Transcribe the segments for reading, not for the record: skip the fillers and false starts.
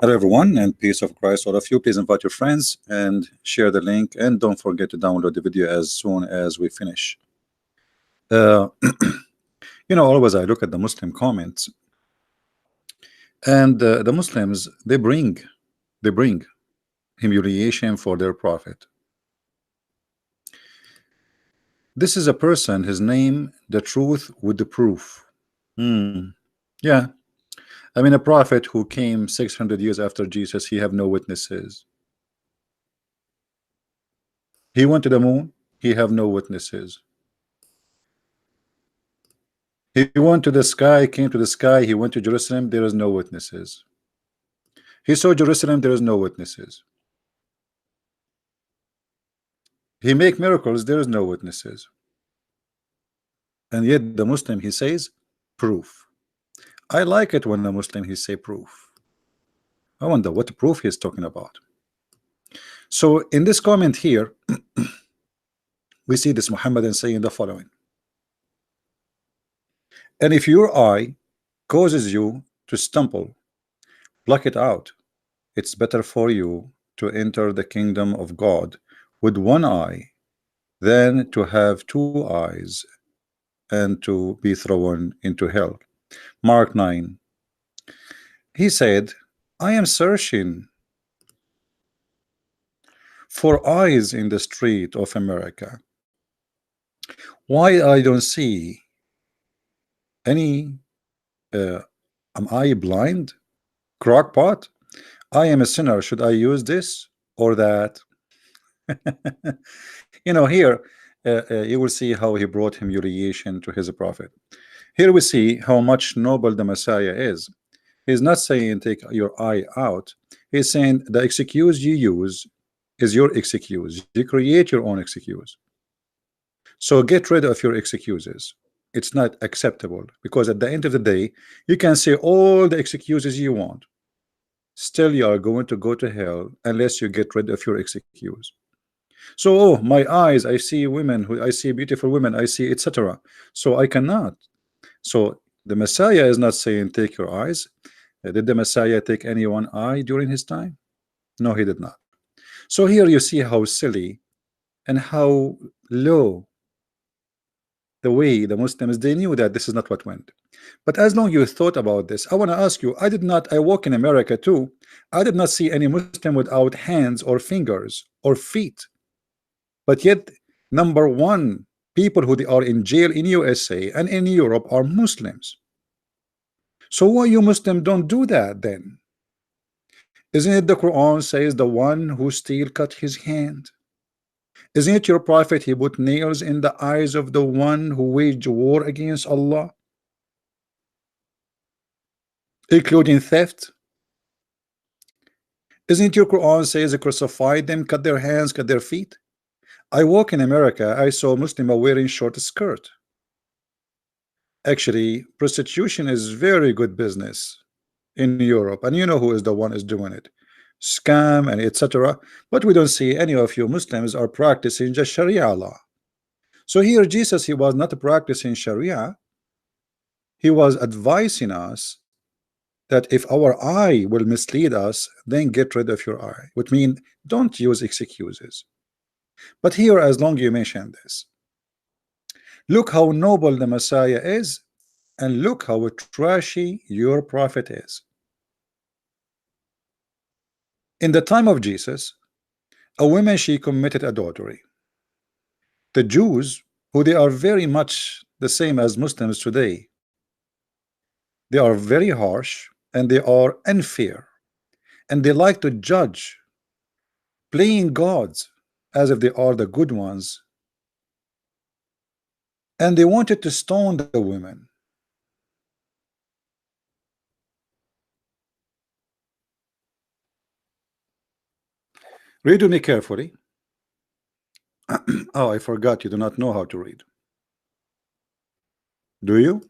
Hello everyone, and peace of Christ all of you. Please invite your friends and share the link, and don't forget to download the video as soon as we finish. Always I look at the Muslim comments, and the Muslims, they bring humiliation for their prophet. This is a person, his name, the truth with the proof. Yeah, I mean, a prophet who came 600 years after Jesus, he have no witnesses. He went to the moon, he have no witnesses. He went to the sky, came to the sky, he went to Jerusalem, there is no witnesses. He saw Jerusalem, there is no witnesses. He make miracles, there is no witnesses. And yet the Muslim, he says proof. I like it when the Muslim he say proof. I wonder what proof he's talking about. So in this comment here we see this Muhammadan saying the following: and if your eye causes you to stumble, pluck it out. It's better for you to enter the kingdom of God with one eye than to have two eyes and to be thrown into hell. Mark 9. He said, I am searching for eyes in the street of America. Why I don't see any? Am I blind? Crockpot? I am a sinner. Should I use this or that? Here you will see how he brought humiliation to his prophet. Here we see how much noble the Messiah is. He's not saying take your eye out. He's saying the excuse you use is your excuse. You create your own excuse. So get rid of your excuses. It's not acceptable, because at the end of the day you can say all the excuses you want. Still you are going to go to hell unless you get rid of your excuse. So, oh, my eyes, I see women, I see beautiful women, I see etc. So I cannot. So the Messiah is not saying take your eyes. Did the Messiah take any one eye during his time? No, he did not. So here you see how silly and how low the way the Muslims, they knew that this is not what went. But as long you thought about this, I want to ask you, I walk in America too. I did not see any Muslim without hands or fingers or feet. But yet, number one, people who are in jail in USA and in Europe are Muslims. So why you Muslim don't do that then? Isn't it the Quran says the one who still cut his hand? Isn't it your prophet he put nails in the eyes of the one who waged war against Allah, including theft? Isn't it your Quran says crucify them, cut their hands, cut their feet? I walk in America, I saw Muslim wearing short skirt. Actually, prostitution is very good business in Europe, and you know who is the one is doing it, scam and etc. But we don't see any of you Muslims are practicing just Sharia law. So here Jesus, he was not practicing Sharia. He was advising us that if our eye will mislead us, then get rid of your eye, which means don't use excuses. But here, as long you mention this, look how noble the Messiah is, and look how trashy your prophet is. In the time of Jesus, a woman, she committed adultery. The Jews, who they are very much the same as Muslims today, they are very harsh and they are unfair, and they like to judge, playing gods as if they are the good ones, and they wanted to stone the women. Read with me carefully. Oh, I forgot, you do not know how to read. Do you?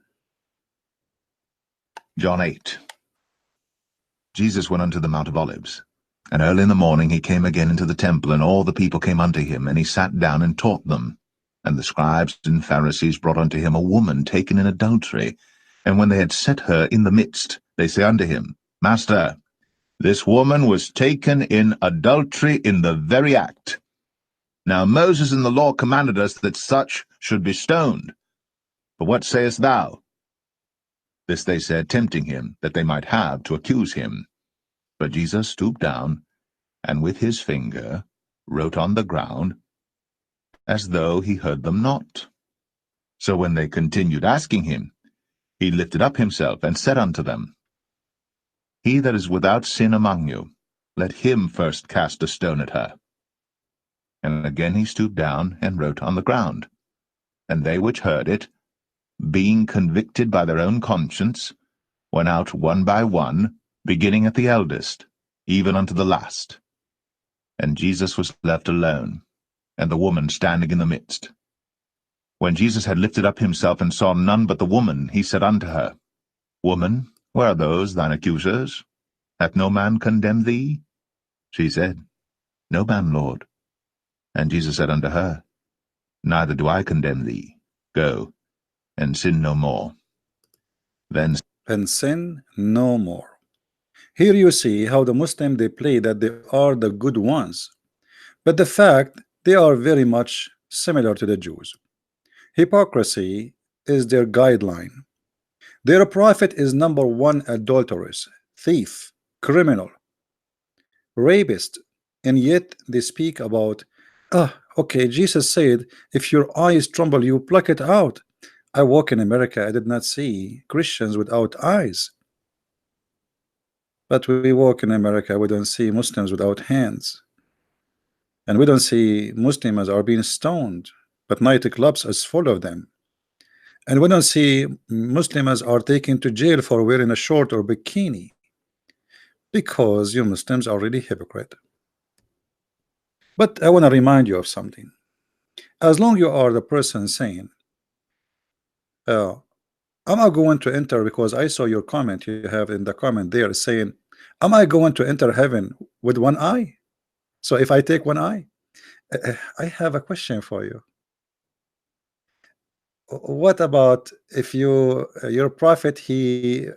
John 8. Jesus went unto the Mount of Olives, and early in the morning he came again into the temple, and all the people came unto him, and he sat down and taught them. And the scribes and Pharisees brought unto him a woman taken in adultery, and when they had set her in the midst, they say unto him, Master, This woman was taken in adultery in the very act. Now Moses in the law commanded us that such should be stoned. But what sayest thou? This they said, tempting him, that they might have to accuse him. But Jesus stooped down, and with his finger wrote on the ground, as though he heard them not. So when they continued asking him, he lifted up himself, and said unto them, He that is without sin among you, let him first cast a stone at her. And again he stooped down, and wrote on the ground. And they which heard it, being convicted by their own conscience, went out one by one, beginning at the eldest, even unto the last. And Jesus was left alone, and the woman standing in the midst. When Jesus had lifted up himself, and saw none but the woman, he said unto her, Woman, where are those thine accusers? Hath no man condemned thee? She said, No man, Lord. And Jesus said unto her, Neither do I condemn thee. Go, and sin no more. Then And sin no more. Here you see how the Muslim, they play that they are the good ones, but the fact they are very much similar to the Jews. Hypocrisy is their guideline. Their prophet is number one adulteress, thief, criminal, rapist, and yet they speak about, okay, Jesus said, if your eyes tremble, you pluck it out. I walk in America, I did not see Christians without eyes. But we walk in America, we don't see Muslims without hands. And we don't see Muslims are being stoned, but nightclubs is full of them. And we don't see Muslims are taken to jail for wearing a short or bikini, because you Muslims are really hypocrite. But I want to remind you of something. As long you are the person saying, am I going to enter, because I saw your comment you have in the comment there saying, am I going to enter heaven with one eye? So if I take one eye, I have a question for you. What about if you your prophet, he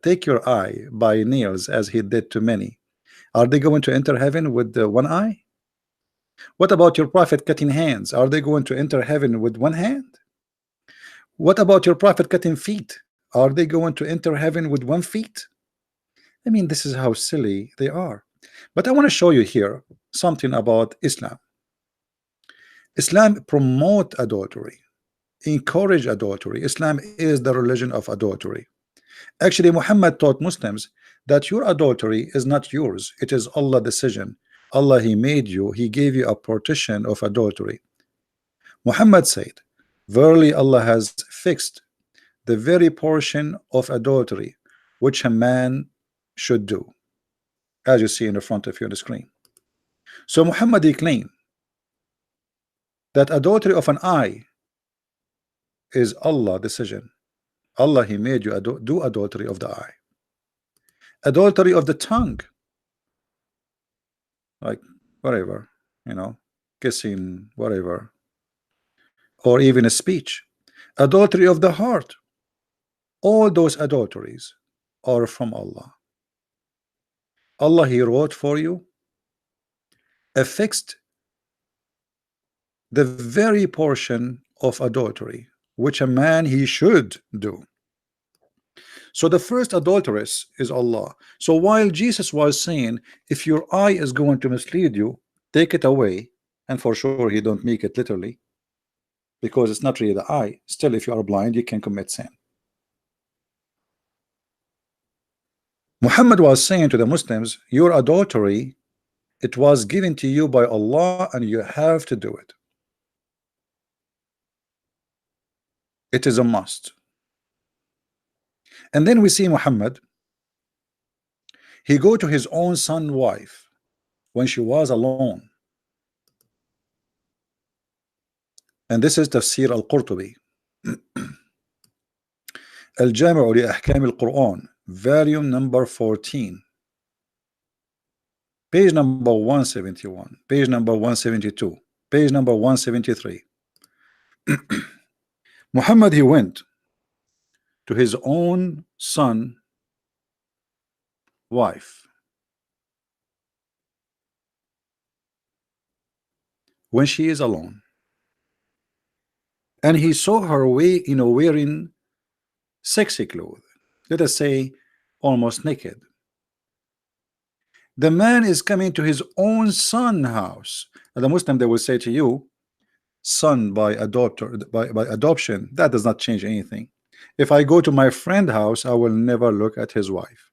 take your eye by nails as he did to many? Are they going to enter heaven with one eye? What about your prophet cutting hands? Are they going to enter heaven with one hand? What about your prophet cutting feet? Are they going to enter heaven with one feet? I mean, this is how silly they are. But I want to show you here something about Islam. Islam promote adultery, encourage adultery. Islam is the religion of adultery. Actually, Muhammad taught Muslims that your adultery is not yours, it is Allah's decision. Allah, he made you, he gave you a partition of adultery. Muhammad said, verily Allah has fixed the very portion of adultery which a man should do, as you see in the front of you on the screen. So Muhammad, he claimed that adultery of an eye is Allah's decision. Allah, he made you do adultery of the eye. Adultery of the tongue, like whatever, you know, kissing, whatever, or even a speech. Adultery of the heart, all those adulteries are from Allah. Allah, he wrote for you, affixed the very portion of adultery which a man he should do. So the first adulteress is Allah. So while Jesus was saying, if your eye is going to mislead you, take it away, and for sure he don't make it literally, because it's not really the eye. Still, if you are blind, you can commit sin. Muhammad was saying to the Muslims, your adultery, it was given to you by Allah, and you have to do it. It is a must. And then we see Muhammad, he go to his own son's wife when she was alone. And this is Tafsir al-Qurtubi, Al-Jami'u li Ahkam al-Quran, volume number 14, page number 171, page number 172, page number 173. Muhammad, he went to his own son wife, when she is alone, and he saw her wearing sexy clothes, let us say almost naked. The man is coming to his own son house. And the Muslim, they will say to you, son by adoption, that does not change anything. If I go to my friend house, I will never look at his wife.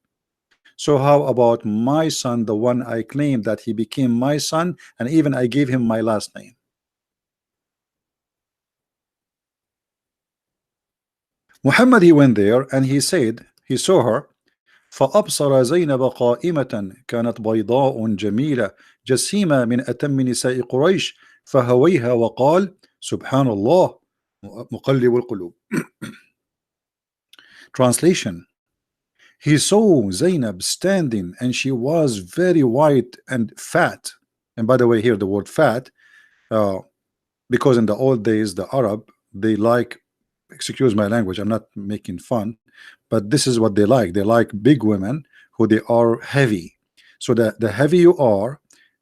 So how about my son, the one I claim that he became my son, and even I gave him my last name? Muhammad, he went there and he said he saw her. فأبصر زينب قائمة كانت بيضاء جميلة جسيمة من أتم نساء قريش فهويها وقال سبحان الله مقلب القلوب. Translation: he saw Zainab standing and she was very white and fat. And by the way, here the word fat, because in the old days the Arab, they like, excuse my language, I'm not making fun, but this is what they like big women who they are heavy. So the heavy you are,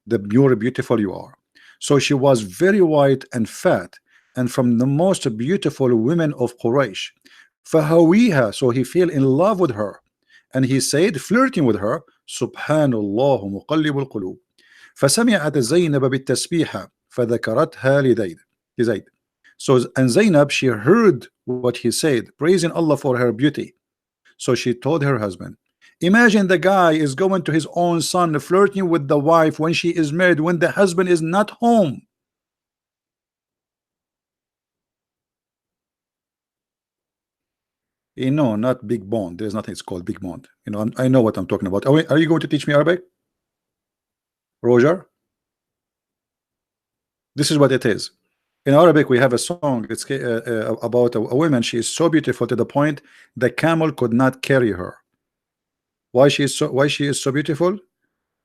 the more beautiful you are. So she was very white and fat, and from the most beautiful women of Quraysh. فهويها, so he fell in love with her, and he said, flirting with her, سبحان الله مقلب القلوب. فسمعت زينب بالتسبيحة فذكرتها لزيد. So, and Zainab, she heard what he said, praising Allah for her beauty. So she told her husband. Imagine the guy is going to his own son, flirting with the wife when she is married, when the husband is not home. You know, not big bond. There's nothing it's called big bond. You know, I know what I'm talking about. Are you going to teach me Arabic, Roger? This is what it is. In Arabic, we have a song. It's about a woman. She is so beautiful to the point the camel could not carry her. Why she is so beautiful?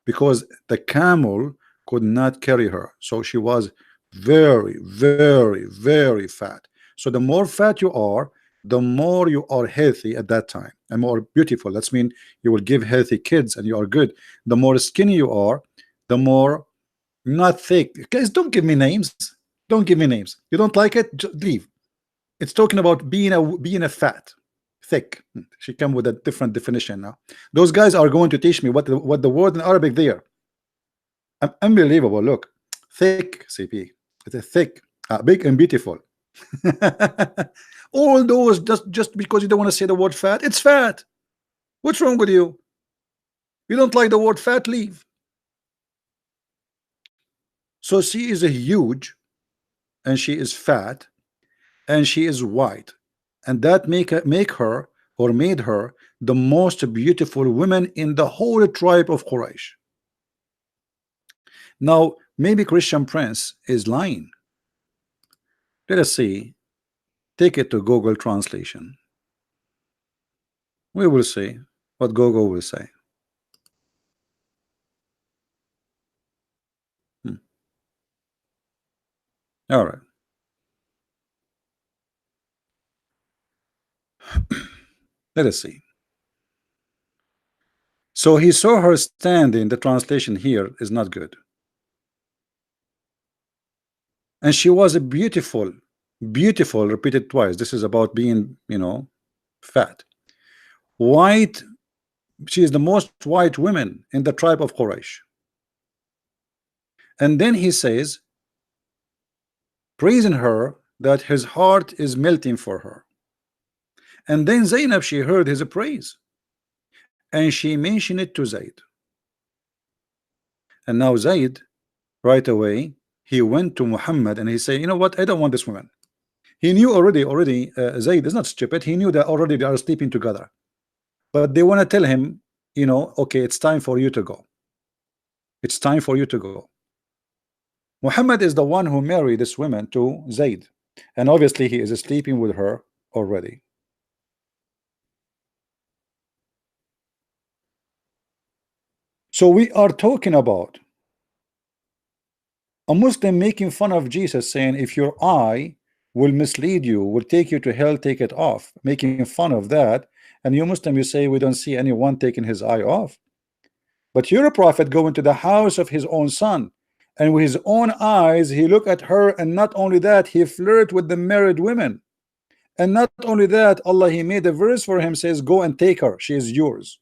Because the camel could not carry her. So she was very, very, very fat. So the more fat you are, the more you are healthy at that time and more beautiful. That's mean you will give healthy kids and you are good. The more skinny you are, the more not thick. Guys, don't give me names. Don't give me names. You don't like it? Just leave. It's talking about being a fat, thick. She come with a different definition now. Those guys are going to teach me what the word in Arabic there. Unbelievable. Look, thick, CP. It's a thick, big and beautiful. All those just because you don't want to say the word fat. It's fat. What's wrong with you? You don't like the word fat? Leave. So she is a huge, and she is fat, and she is white, and that made her the most beautiful woman in the whole tribe of Quraysh. Now maybe Christian Prince is lying. Let us see. Take it to Google translation. We will see what Google will say. All right. Let us see. So he saw her standing. The translation here is not good. And she was a beautiful, repeated twice. This is about being, fat. White. She is the most white woman in the tribe of Quraysh. And then he says, praising her, that his heart is melting for her. And then Zainab, she heard his praise, and she mentioned it to Zaid. And now Zaid, right away, he went to Muhammad and he said, you know what, I don't want this woman. He knew already Zaid is not stupid. He knew that already they are sleeping together, but they want to tell him, okay, it's time for you to go. It's time for you to go. Muhammad is the one who married this woman to Zaid, and obviously he is sleeping with her already. So we are talking about a Muslim making fun of Jesus, saying if your eye will mislead you, will take you to hell, take it off, making fun of that. And you Muslim, you say we don't see anyone taking his eye off. But you're a prophet going to the house of his own son and with his own eyes he looked at her, and not only that, he flirted with the married women. And not only that, Allah, he made a verse for him, says, go and take her, she is yours.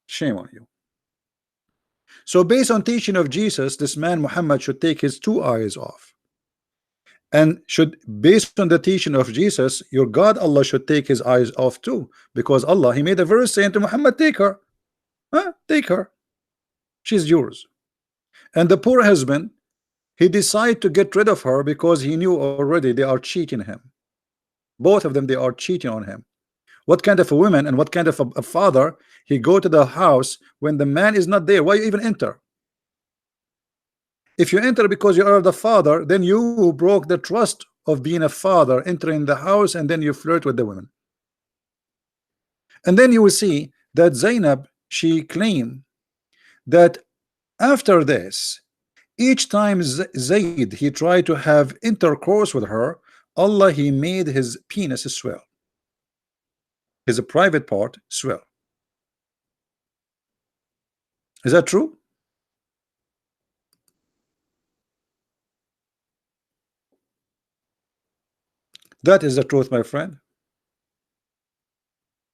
Shame on you. So based on teaching of Jesus, this man Muhammad should take his two eyes off, and should, based on the teaching of Jesus, your God Allah should take his eyes off too, because Allah, he made a verse saying to Muhammad, take her, take her, she's yours. And the poor husband, he decided to get rid of her because he knew already they are cheating him. Both of them, they are cheating on him. What kind of a woman and what kind of a father, he go to the house when the man is not there? Why you even enter? If you enter because you are the father, then you broke the trust of being a father, entering the house, and then you flirt with the women. And then you will see that Zainab, she claimed that after this, each time Zayd he tried to have intercourse with her, Allah, he made his penis swell, his private part swell. Is that true? That is the truth, my friend.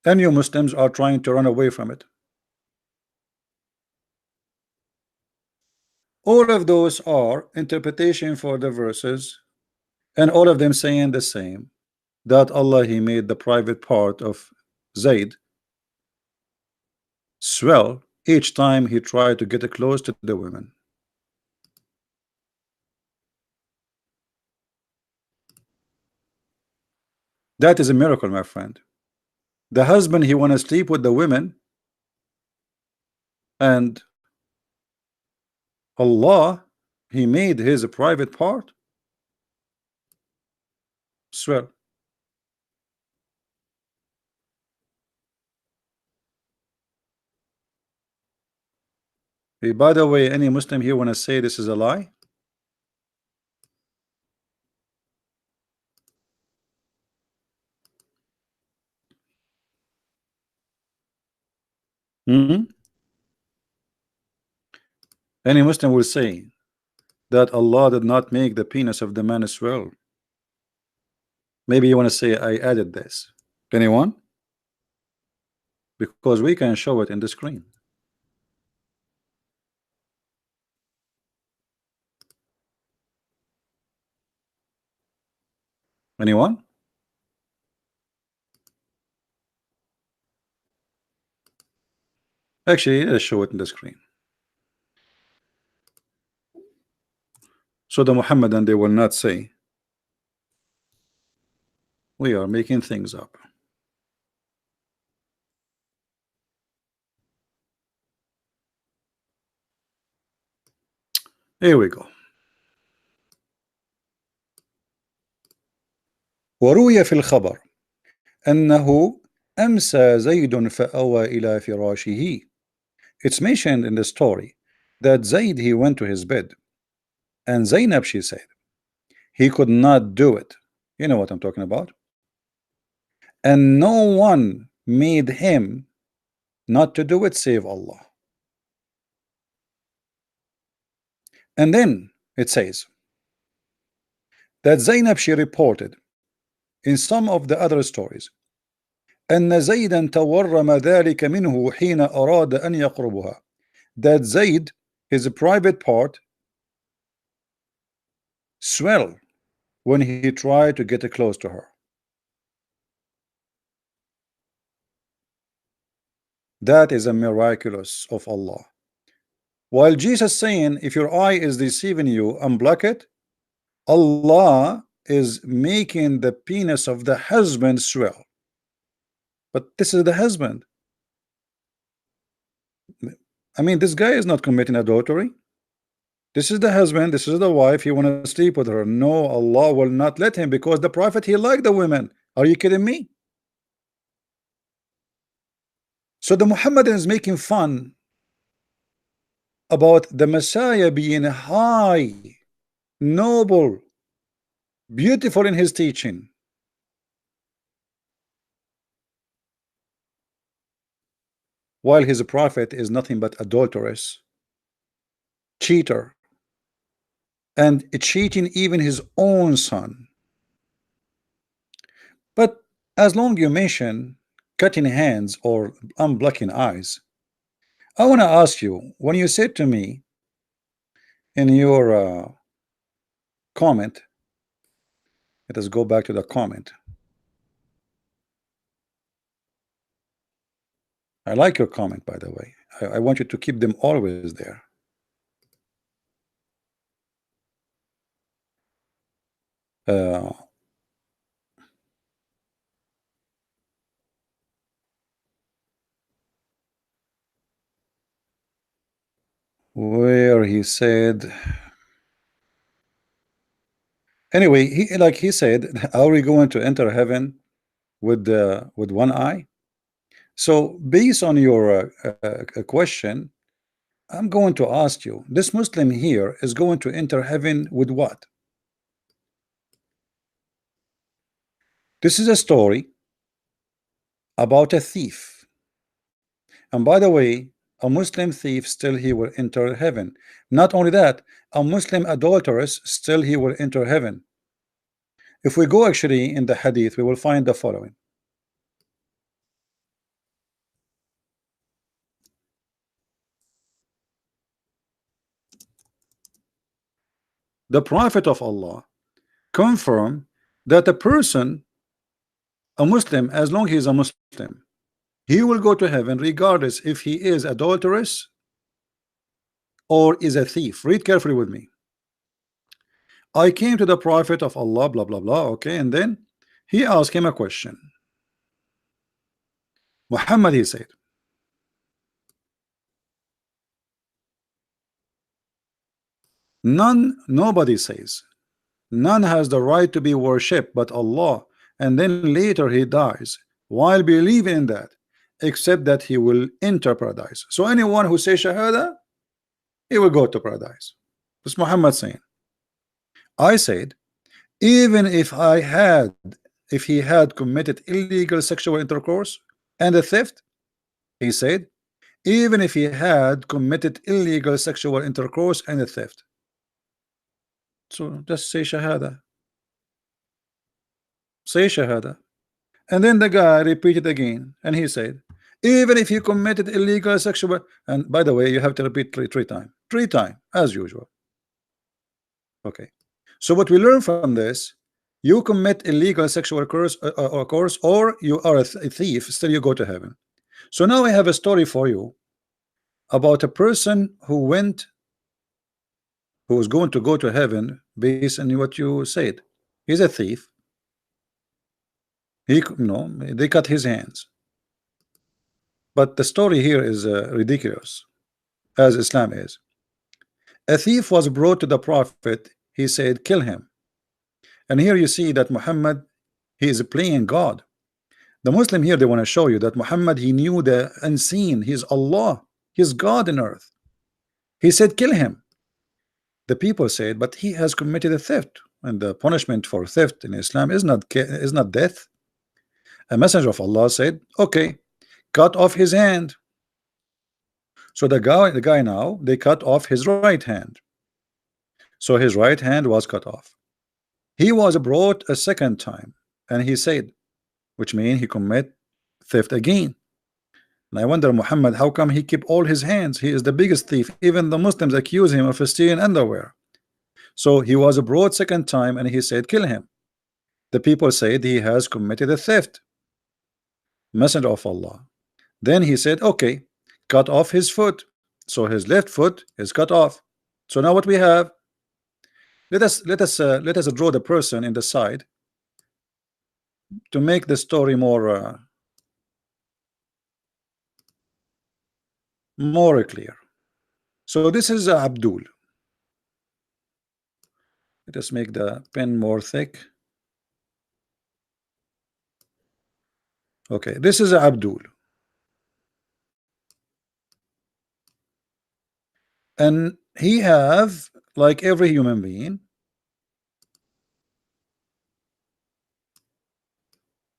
And you Muslims are trying to run away from it. All of those are interpretation for the verses, and all of them saying the same, that Allah, he made the private part of Zayd swell each time he tried to get close to the women. That is a miracle, my friend. The husband, he want to sleep with the women, and Allah, he made his private part swell. Hey, by the way, any Muslim here want to say this is a lie? Any Muslim will say that Allah did not make the penis of the man swell. Maybe you want to say I added this. Anyone? Because we can show it in the screen. Anyone? Actually, let's show it in the screen. So the Muhammadan, they will not say we are making things up. Here we go. وروي في الخبر أنه أمسى زيد فأوى إلى فراشه. It's mentioned in the story that Zayd, he went to his bed, and Zainab, she said he could not do it. You know what I'm talking about. And no one made him not to do it save Allah. And then it says that Zainab, she reported in some of the other stories أن زيدا تورم ذلك منه حين أراد أن يقربها, that Zayd, his private part, swell when he tried to get close to her. That is a miraculous of Allah. While Jesus saying, if your eye is deceiving you, unblock it, Allah is making the penis of the husband swell. But this is the husband. I mean, this guy is not committing adultery. This is the husband, this is the wife, he want to sleep with her. No, Allah will not let him, because the Prophet, he liked the women. Are you kidding me? So the Muhammadan is making fun about the Messiah being high, noble, beautiful in his teaching, while his prophet is nothing but adulterous, cheater, and cheating even his own son. But as long you mention cutting hands or unblocking eyes, I want to ask you, when you said to me in your comment, let us go back to the comment. I like your comment, by the way. I want you to keep them always there. Uh, where he said, anyway, he said, are we going to enter heaven with one eye? So based on your question, I'm going to ask you, this Muslim here is going to enter heaven with what? This is a story about a thief. And by the way, a Muslim thief still he will enter heaven. Not only that, a Muslim adulteress still he will enter heaven. If we go actually in the hadith, we will find the following. The Prophet of Allah confirmed that a person, a Muslim, as long as he is a Muslim, he will go to heaven regardless if he is adulterous or is a thief. Read carefully with me. I came to the Prophet of Allah, blah blah blah. Okay, and then he asked him a question. Muhammad, he said, nobody says, none has the right to be worshipped but Allah, and then later he dies while believing in that, except that he will enter paradise. So anyone who says Shahada, he will go to paradise. That's Muhammad saying. I said, even if he had committed illegal sexual intercourse and a theft, he said, even if he had committed illegal sexual intercourse and a theft. So just say Shahada. Say Shahada. And then the guy repeated again, and he said, even if he committed illegal sexual, and by the way, you have to repeat three times, as usual. Okay. So what we learn from this, you commit illegal sexual course, or you are a thief, still you go to heaven. So now I have a story for you about a person who was going to go to heaven based on what you said. He's a thief. They cut his hands. But the story here is ridiculous, as Islam is. A thief was brought to the Prophet. He said, kill him. And here you see that Muhammad, he is playing God. The Muslim here, they want to show you that Muhammad, he knew the unseen. He's Allah. He's God in earth. He said, kill him. The people said, but he has committed a theft, and the punishment for theft in Islam is not death. A messenger of Allah said, okay, cut off his hand. So the guy now, they cut off his right hand. So his right hand was cut off. He was brought a second time, and he said, which means he commit theft again. And I wonder, Muhammad, how come he keep all his hands? He is the biggest thief. Even the Muslims accuse him of stealing underwear. So he was brought second time, and he said, kill him. The people said he has committed a theft. Messenger of Allah. Then he said, okay, cut off his foot. So his left foot is cut off. So now what we have? Let us draw the person in the side to make the story more clear. So this is Abdul. Let us make the pen more thick. Okay, this is Abdul. And he have, like every human being,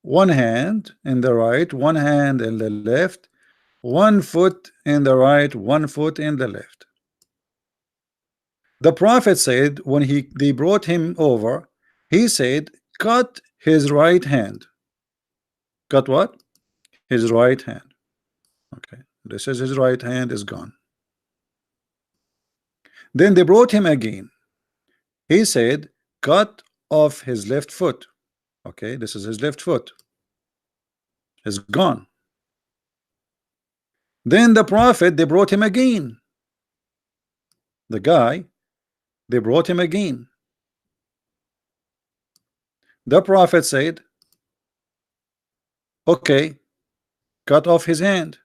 one hand in the right, one hand in the left, one foot in the right, one foot in the left. The Prophet said when they brought him over, he said, cut his right hand. Cut what? His right hand. Okay, this is his right hand is gone. Then they brought him again. He said, cut off his left foot. Okay, this is his left foot. Is gone. Then the Prophet, they brought him again. The guy, they brought him again. The Prophet said, okay, cut off his hand.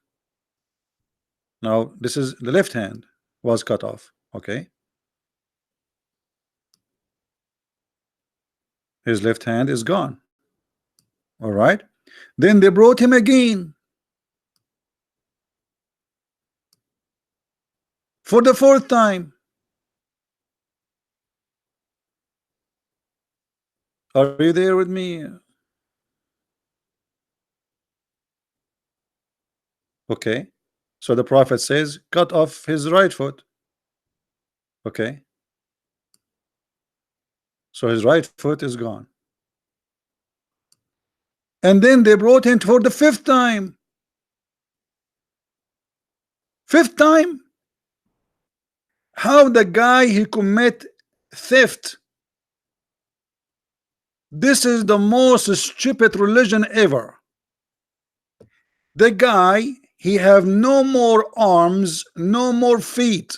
Now this is the left hand was cut off. Okay, his left hand is gone. All right, then they brought him again for the fourth time. Are you there with me? Okay, so the Prophet says, cut off his right foot. Okay, so his right foot is gone. And then they brought him for the fifth time. Fifth time? How the guy he commit theft? This is the most stupid religion ever. The guy, he have no more arms, no more feet.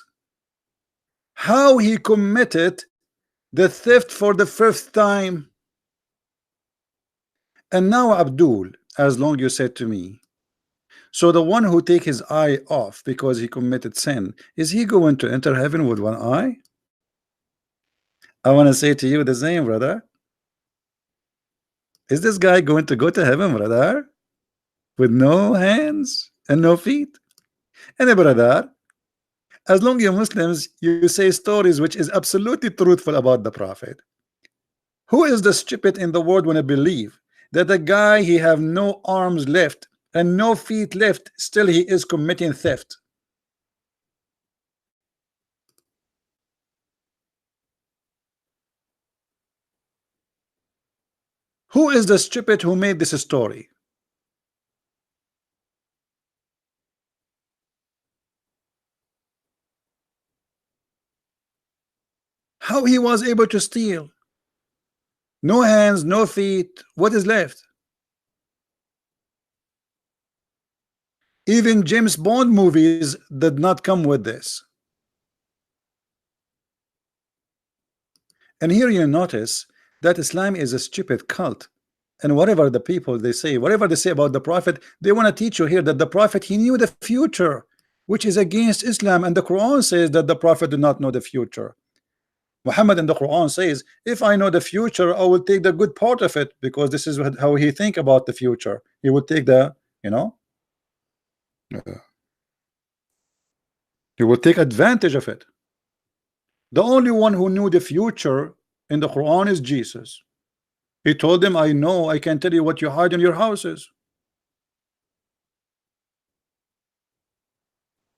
How he committed the theft for the fifth time? And now Abdul, as long you said to me, so the one who take his eye off because he committed sin, is he going to enter heaven with one eye? I want to say to you the same, brother. Is this guy going to go to heaven, brother, with no hands and no feet? And brother, as long as you Muslims, you say stories which is absolutely truthful about the Prophet. Who is the stupid in the world when I believe that the guy he have no arms left and no feet left, still he is committing theft? Who is the stupid who made this story? How he was able to steal? No hands, no feet. What is left? Even James Bond movies did not come with this. And here you notice that Islam is a stupid cult. And whatever the people they say, whatever they say about the Prophet, they want to teach you here that the Prophet, he knew the future, which is against Islam. And the Quran says that the Prophet did not know the future. Muhammad in the Quran says, if I know the future, I will take the good part of it, because this is how he think about the future. He would take the, you know, he will take advantage of it. The only one who knew the future in the Quran is Jesus. He told them, I know, I can tell you what you hide in your houses.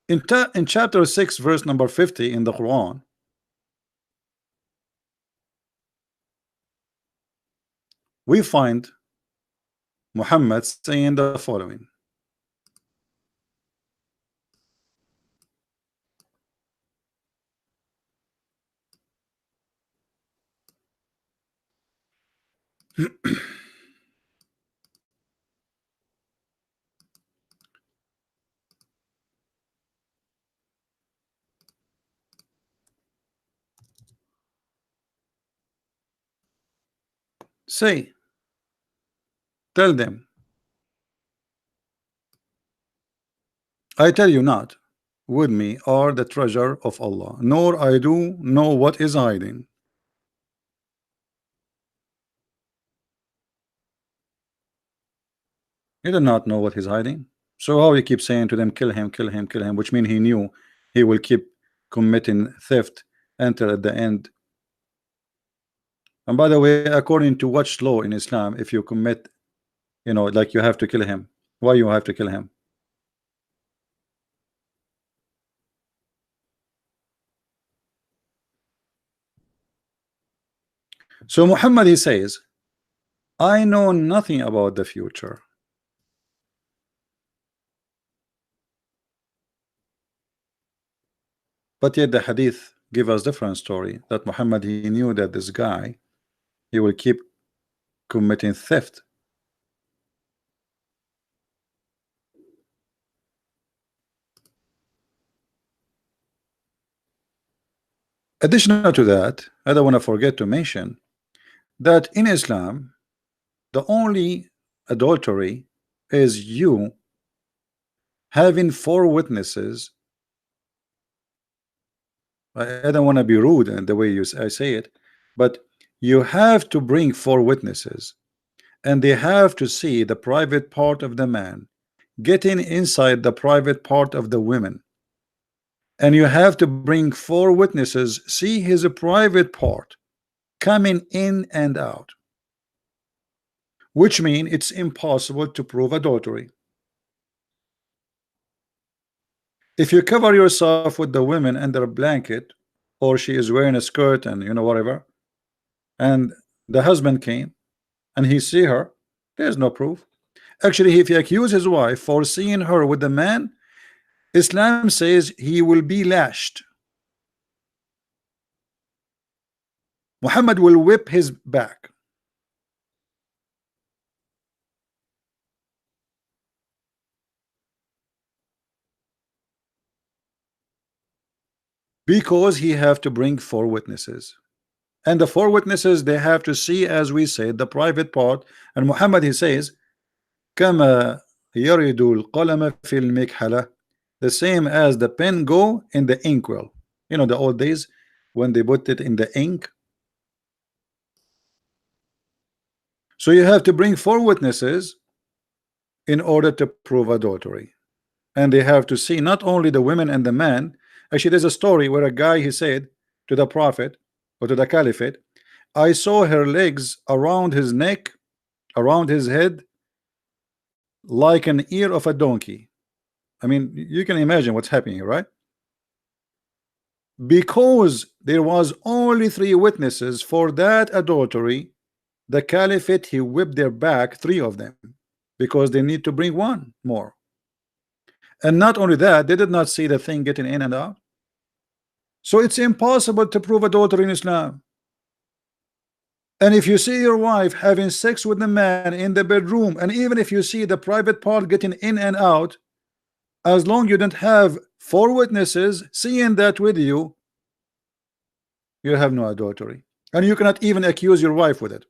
In chapter 6 verse number 50 in the Quran, we find Muhammad saying the following. Say, tell them, I tell you not, with me are the treasure of Allah, nor I do know what is hiding. He did not know what he's hiding. So how he keeps saying to them, kill him, kill him, kill him, which means he knew he will keep committing theft until at the end. And by the way, according to which law in Islam, if you commit, you know, like you have to kill him, why you have to kill him? So Muhammad, he says, I know nothing about the future. But yet the hadith give us different story, that Muhammad, he knew that this guy, he will keep committing theft. Additional to that, I don't want to forget to mention that in Islam, the only adultery is you having 4 witnesses. I don't want to be rude in the way I say it, but you have to bring 4 witnesses, and they have to see the private part of the man getting inside the private part of the women, and you have to bring 4 witnesses see his private part coming in and out, which means it's impossible to prove adultery. If you cover yourself with the women under a blanket, or she is wearing a skirt and whatever, and the husband came and he see her, there's no proof. Actually, if he accuse his wife for seeing her with the man, Islam says he will be lashed. Muhammad will whip his back. Because he have to bring 4 witnesses, and the 4 witnesses, they have to see, as we said, the private part. And Muhammad, he says, كما يرد القلم في المكحلة, the same as the pen go in the inkwell. The old days when they put it in the ink. So you have to bring 4 witnesses in order to prove adultery, and they have to see not only the women and the man. Actually, there's a story where a guy, he said to the Prophet or to the Caliphate, I saw her legs around his neck, around his head, like an ear of a donkey. I mean, you can imagine what's happening here, right? Because there was only 3 witnesses for that adultery, the Caliphate, he whipped their back, 3 of them, because they need to bring 1 more. And not only that, they did not see the thing getting in and out. So it's impossible to prove adultery in Islam. And if you see your wife having sex with the man in the bedroom, and even if you see the private part getting in and out, as long you don't have 4 witnesses seeing that with you, you have no adultery, and you cannot even accuse your wife with it.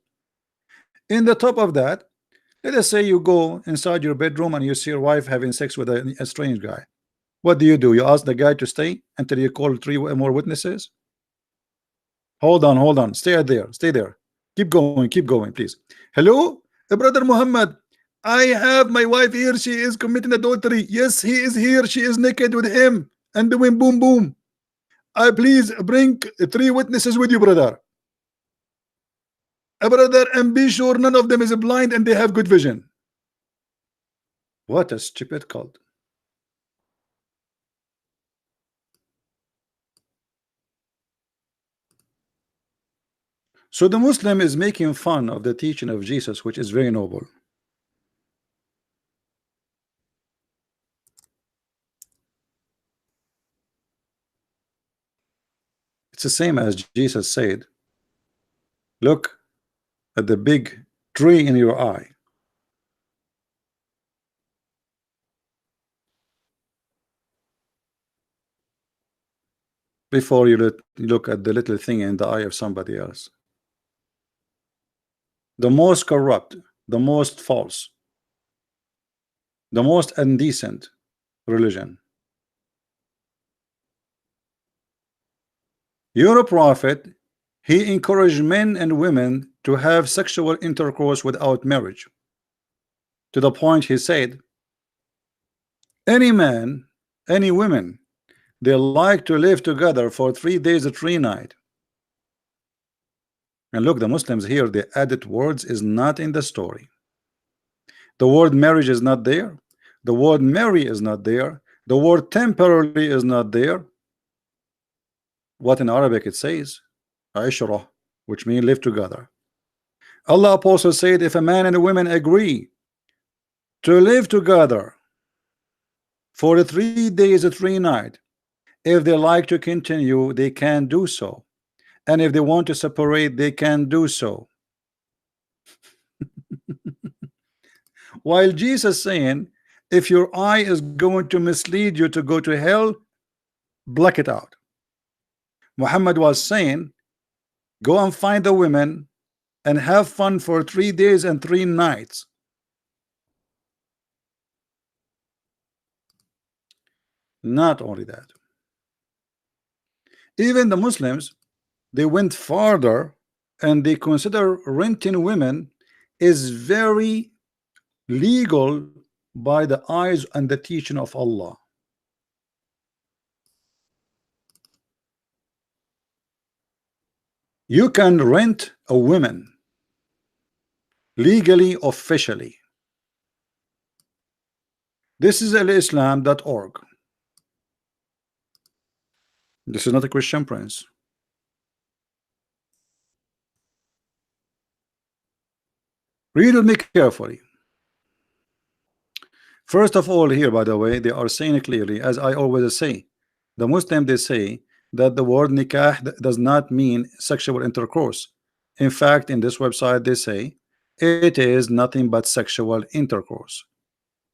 In the top of that, let us say you go inside your bedroom and you see your wife having sex with a strange guy. What do? You ask the guy to stay until you call 3 more witnesses? Hold on, stay there. Keep going, please. Hello, brother Muhammad, I have my wife here, she is committing adultery. Yes, he is here, she is naked with him and doing boom boom. I please bring 3 witnesses with you, brother. Brother, and be sure none of them is blind and they have good vision. What a stupid cult. So the Muslim is making fun of the teaching of Jesus, which is very noble. It's the same as Jesus said, look at the big tree in your eye. Before you look at the little thing in the eye of somebody else. The most corrupt, the most false, the most indecent religion. Your prophet, he encouraged men and women to have sexual intercourse without marriage, to the point he said, any man, any women, they like to live together for 3 days and 3 nights. And look, the Muslims here, the added words is not in the story. The word marriage is not there. The word marry is not there. The word temporarily is not there. What in Arabic it says? Aisha. which means live together. Allah Apostle said, if a man and a woman agree to live together for 3 days and 3 nights, if they like to continue, they can do so, and if they want to separate, they can do so. While Jesus saying, if your eye is going to mislead you to go to hell, block it out. Muhammad was saying, go and find the women and have fun for 3 days and 3 nights. Not only that, even the Muslims, they went farther and they consider renting women is very legal by the eyes and the teaching of Allah. You can rent a woman legally, officially. This is alislam.org. This is not a Christian Prince. Read with me carefully. First of all, here, by the way, they are saying clearly, as I always say, the Muslim, they say that the word nikah does not mean sexual intercourse. In fact, in this website, they say it is nothing but sexual intercourse.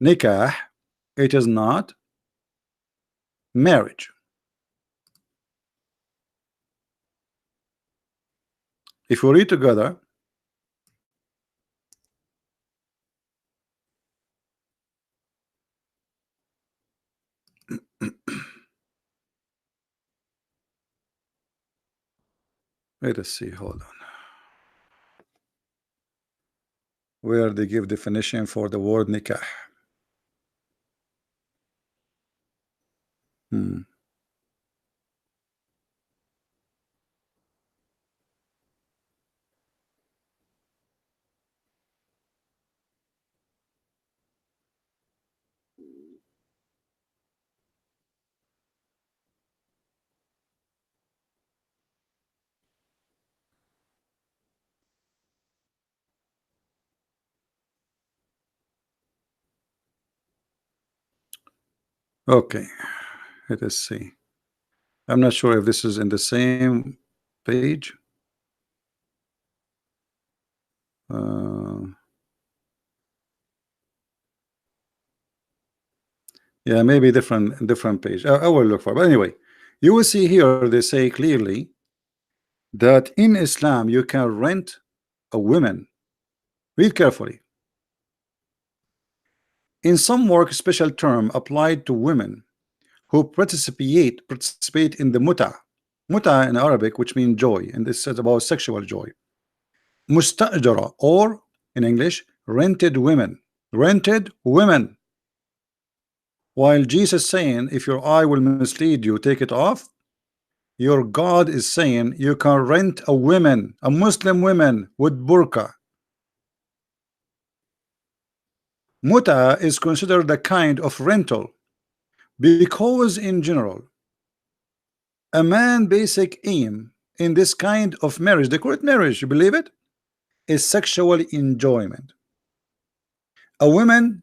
Nikah, it is not marriage. If we read together, let us see, hold on, where they give definition for the word nikah. Okay, let us see. I'm not sure if this is in the same page. Yeah, maybe different page. I will look for it. But anyway, you will see here they say clearly that in Islam you can rent a woman. Read carefully. In some work, special term applied to women who participate in the muta in Arabic, which means joy, and this is about sexual joy. Mustajara, or in English, rented women. Rented women. While Jesus saying, if your eye will mislead you, take it off, your God is saying you can rent a woman, a Muslim woman with burqa. Muta is considered a kind of rental because in general a man basic aim in this kind of marriage, they call it marriage, you believe it, is sexual enjoyment. A woman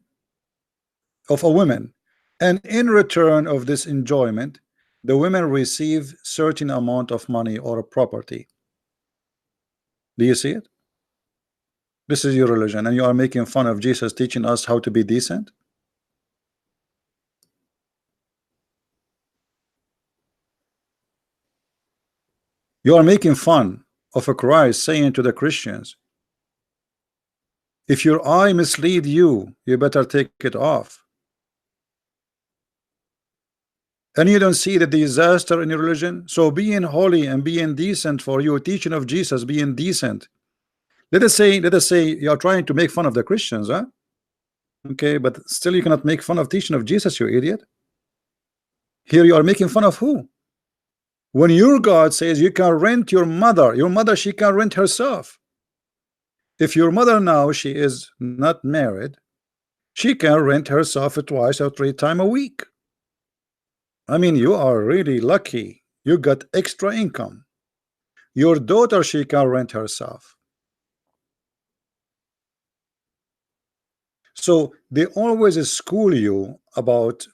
of a woman, and in return of this enjoyment the women receive certain amount of money or property. Do you see it? This is your religion, and you are making fun of Jesus teaching us how to be decent. You are making fun of a Christ saying to the Christians, if your eye mislead you, you better take it off. And you don't see the disaster in your religion. So being holy and being decent for you, teaching of Jesus, being decent. Let us say you are trying to make fun of the Christians, huh? Okay, but still you cannot make fun of teaching of Jesus, you idiot. Here you are making fun of who? When your God says you can rent your mother, she can rent herself. If your mother now, she is not married, she can rent herself 2 or 3 times a week. I mean, you are really lucky. You got extra income. Your daughter, she can rent herself. So they always school you about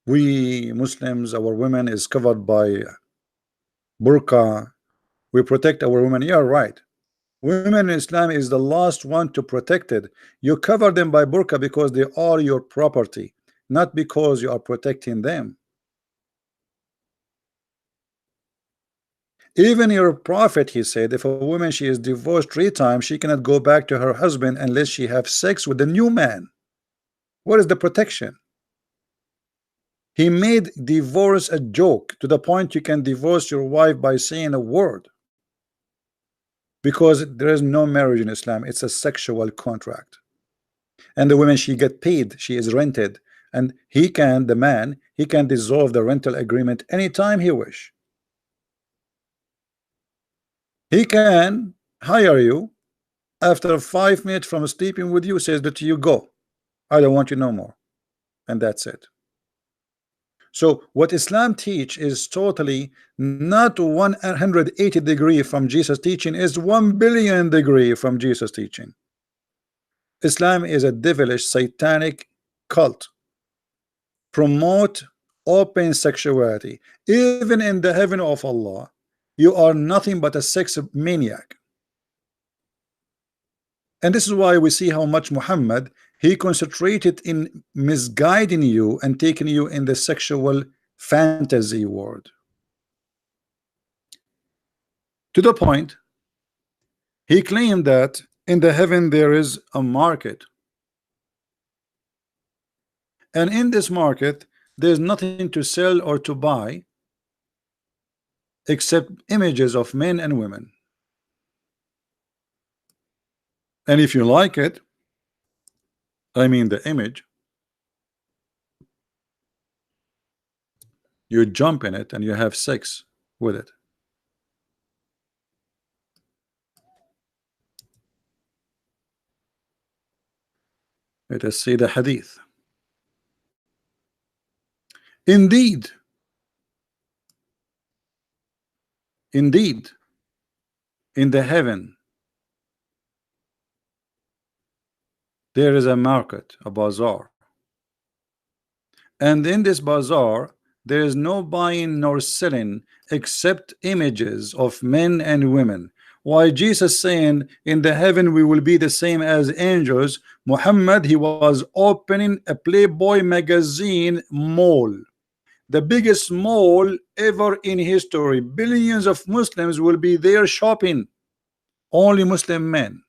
we Muslims, our women is covered by burqa. We protect our women. Yeah, right. Women in Islam is the last one to protect it. You cover them by burqa because they are your property, not because you are protecting them. Even your prophet, he said, if a woman she is divorced 3 times, she cannot go back to her husband unless she have sex with a new man. What is the protection? He made divorce a joke to the point you can divorce your wife by saying a word, because there is no marriage in Islam. It's a sexual contract, and the woman she get paid, she is rented, and he can, the man, he can dissolve the rental agreement anytime he wish. He can hire you after 5 minutes from sleeping with you, says that you go, I don't want you no more, and that's it. So what Islam teach is totally not 180 degree from Jesus teaching, is 1 billion degree from Jesus teaching. Islam is a devilish satanic cult, promote open sexuality. Even in the heaven of Allah, you are nothing but a sex maniac. And this is why we see how much Muhammad, he concentrated in misguiding you and taking you in the sexual fantasy world, to the point he claimed that in the heaven there is a market, and in this market there's nothing to sell or to buy except images of men and women. And if you like it, I mean the image, you jump in it and you have sex with it. Let us see the hadith. Indeed, indeed, in the heaven there is a market, a bazaar, and in this bazaar there is no buying nor selling except images of men and women. Why Jesus saying in the heaven we will be the same as angels? Muhammad, he was opening a Playboy magazine mall, the biggest mall ever in history. Billions of Muslims will be there shopping, only Muslim men.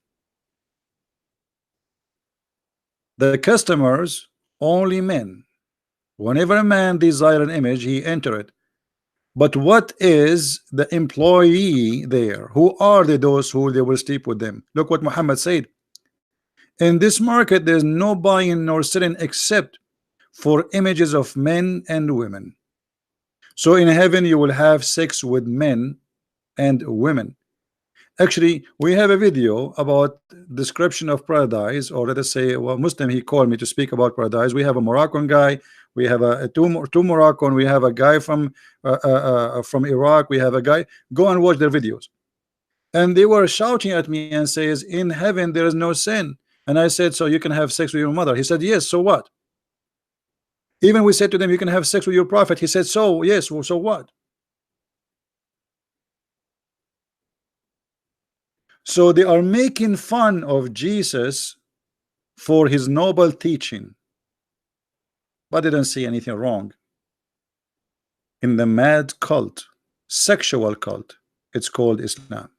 The customers only men. Whenever a man desire an image, he enter it. But what is the employee there? Who are they, those who they will sleep with them? Look what Muhammad said. In this market there's no buying nor selling except for images of men and women. So in heaven you will have sex with men and women. Actually, we have a video about description of paradise, or let us say, well, Muslim, he called me to speak about paradise. We have a Moroccan guy, we have a two Moroccan, we have a guy from Iraq, we have a guy. Go and watch their videos. And they were shouting at me and says, in heaven there is no sin. And I said, so you can have sex with your mother? He said, yes, so what? Even we said to them, you can have sex with your prophet. He said, so yes, well, so what? So they are making fun of Jesus for his noble teaching, but they don't see anything wrong in the mad cult, sexual cult. It's called Islam.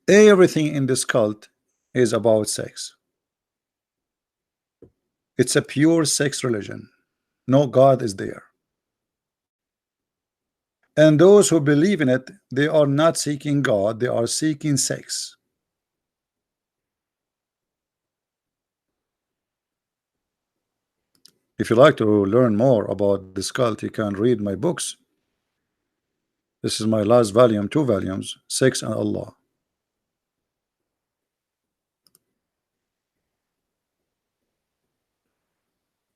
Everything in this cult is about sex. It's a pure sex religion. No God is there. And those who believe in it, they are not seeking God, they are seeking sex. If you like to learn more about this cult, you can read my books. This is my last volume, 2 volumes, Sex and Allah.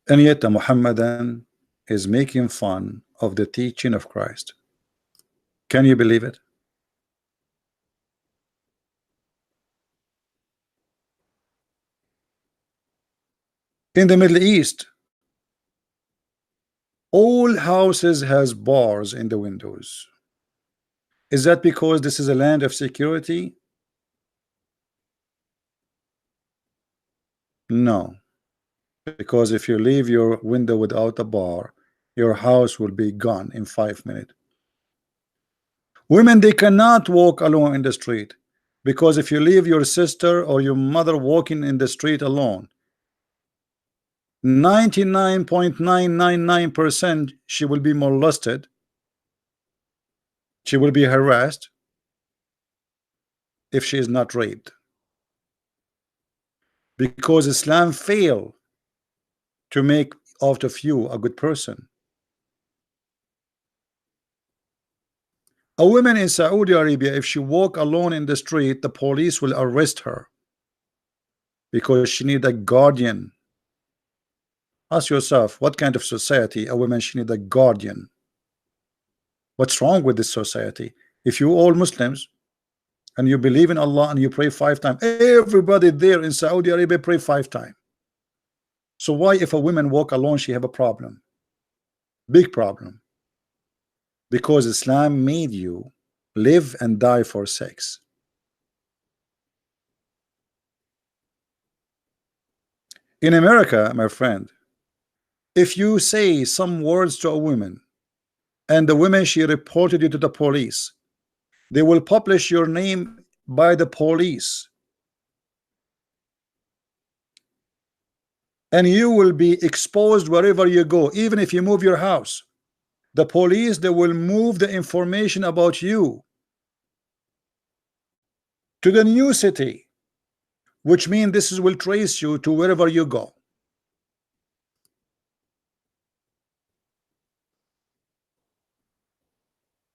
And yet a Muhammadan is making fun of the teaching of Christ. Can you believe it? In the Middle East, all houses has bars in the windows. Is that because this is a land of security? No, because if you leave your window without a bar, your house will be gone in 5 minutes. Women, they cannot walk alone in the street, because if you leave your sister or your mother walking in the street alone, 99.999% she will be molested, she will be harassed if she is not raped, because Islam failed to make out of you a good person. A woman in Saudi Arabia, if she walk alone in the street, the police will arrest her because she need a guardian. Ask yourself, what kind of society a woman she need a guardian? What's wrong with this society? If you all Muslims and you believe in Allah and you pray 5 times, everybody there in Saudi Arabia pray 5 times. So why if a woman walk alone she have a problem? Big problem. Because Islam made you live and die for sex. In America, my friend, if you say some words to a woman and the woman she reported you to the police, they will publish your name by the police and you will be exposed wherever you go. Even if you move your house, the police, they will move the information about you to the new city, which means this will trace you to wherever you go.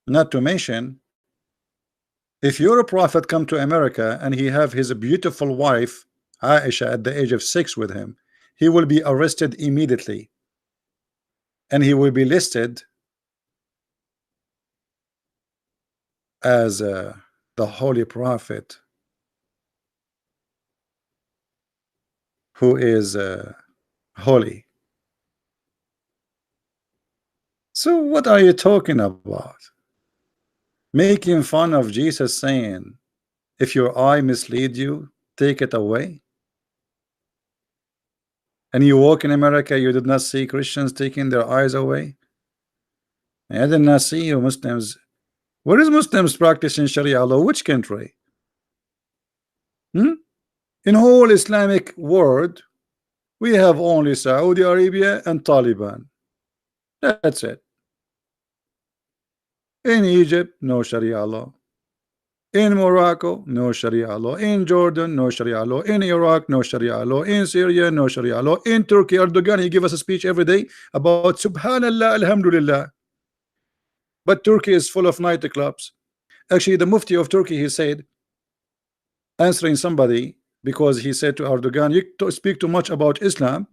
Not to mention, if your prophet come to America and he have his beautiful wife Aisha at the age of 6 with him, he will be arrested immediately and he will be listed as the holy prophet who is holy. So what are you talking about? Making fun of Jesus, saying if your eye mislead you, take it away. And you walk in America, you did not see Christians taking their eyes away. I did not see you Muslims. Where is Muslims practicing Sharia law? Which country? In whole Islamic world, we have only Saudi Arabia and Taliban. That's it. In Egypt, no Sharia law. In Morocco, no Sharia law. In Jordan, no Sharia law. In Iraq, no Sharia law. In Syria, no Sharia law. In Turkey, Erdogan, he gives us a speech every day about Subhanallah, Alhamdulillah. But Turkey is full of nightclubs. Actually, the Mufti of Turkey, he said, answering somebody, because he said to Erdogan, you speak too much about Islam,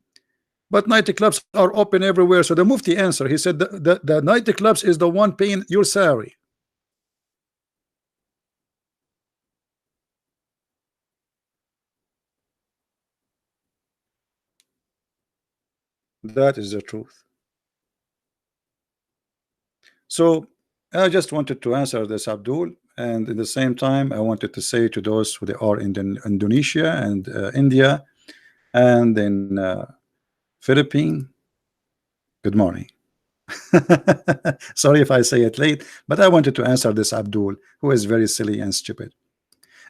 but nightclubs are open everywhere. So the Mufti answered, he said, the nightclubs is the one paying your salary. That is the truth. So I just wanted to answer this, Abdul, and at the same time I wanted to say to those who are in Indonesia and India and in Philippines, good morning. Sorry if I say it late, but I wanted to answer this Abdul, who is very silly and stupid.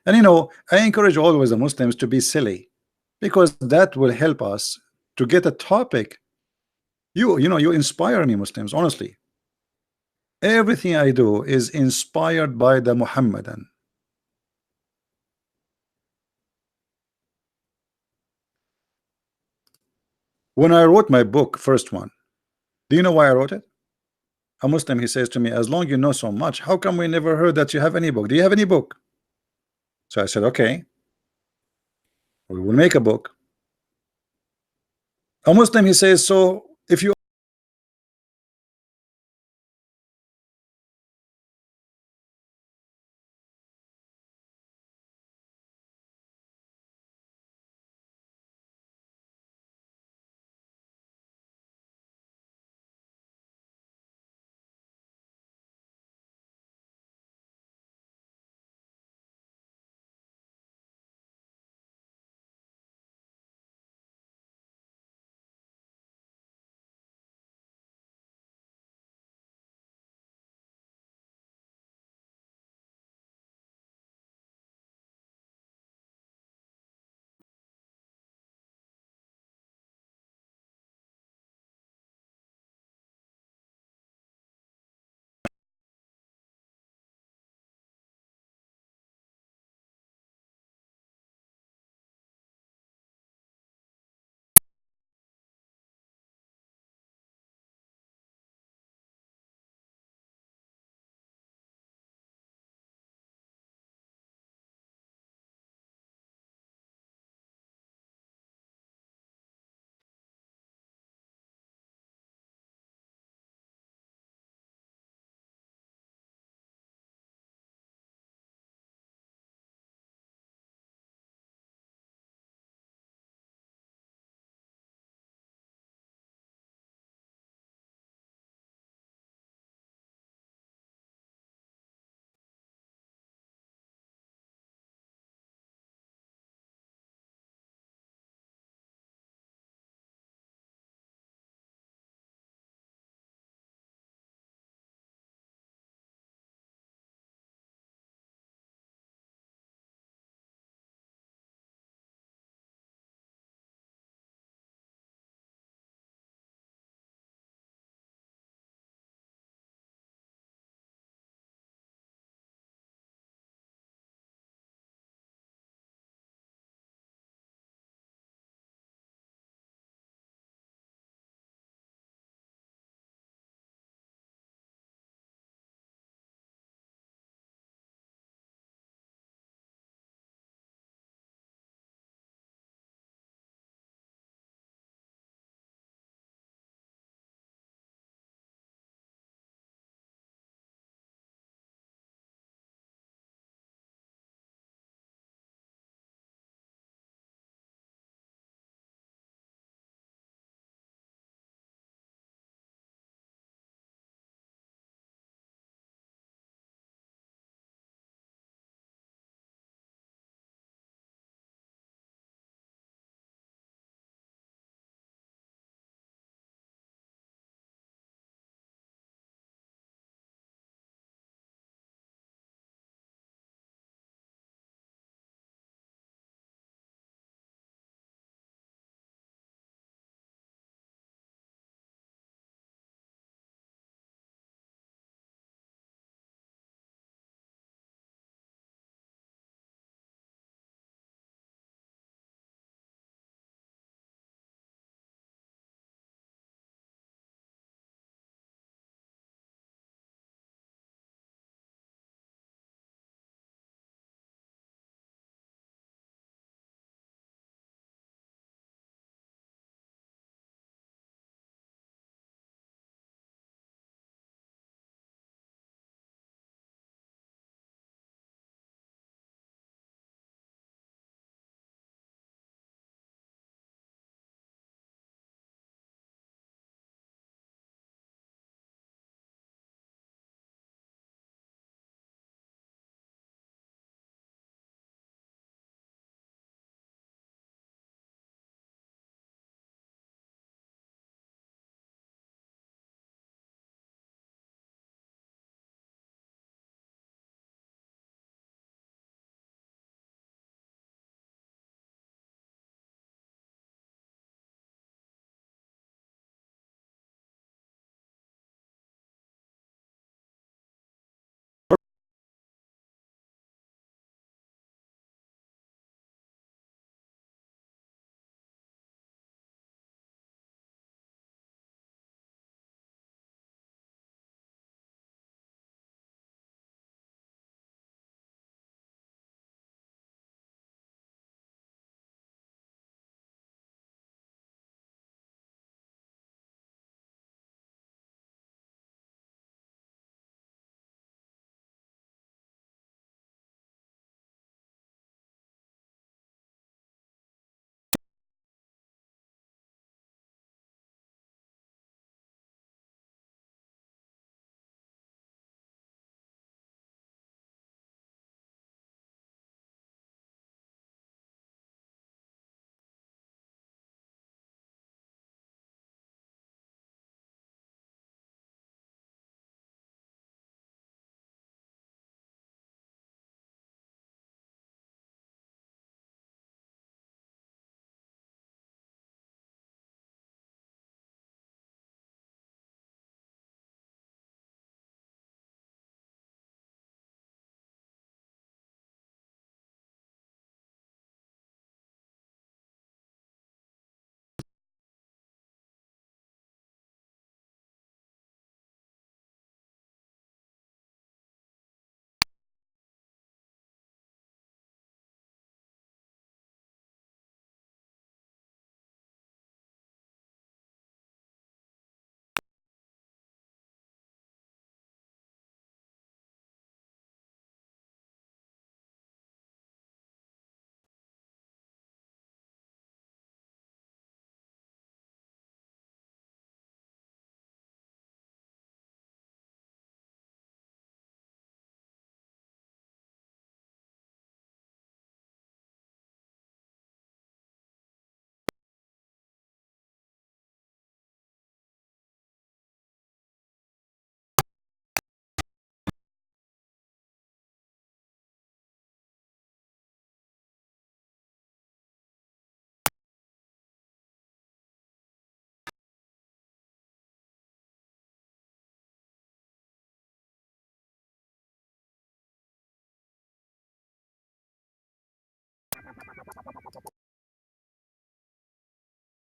And you know, I encourage always the Muslims to be silly, because that will help us to get a topic. You know, you inspire me, Muslims, honestly. Everything I do is inspired by the Muhammadan. When I wrote my book, first one, do you know why I wrote it? A Muslim, he says to me, as long you know so much, how come we never heard that you have any book? Do you have any book? So I said, okay, we will make a book. A Muslim, he says, so if you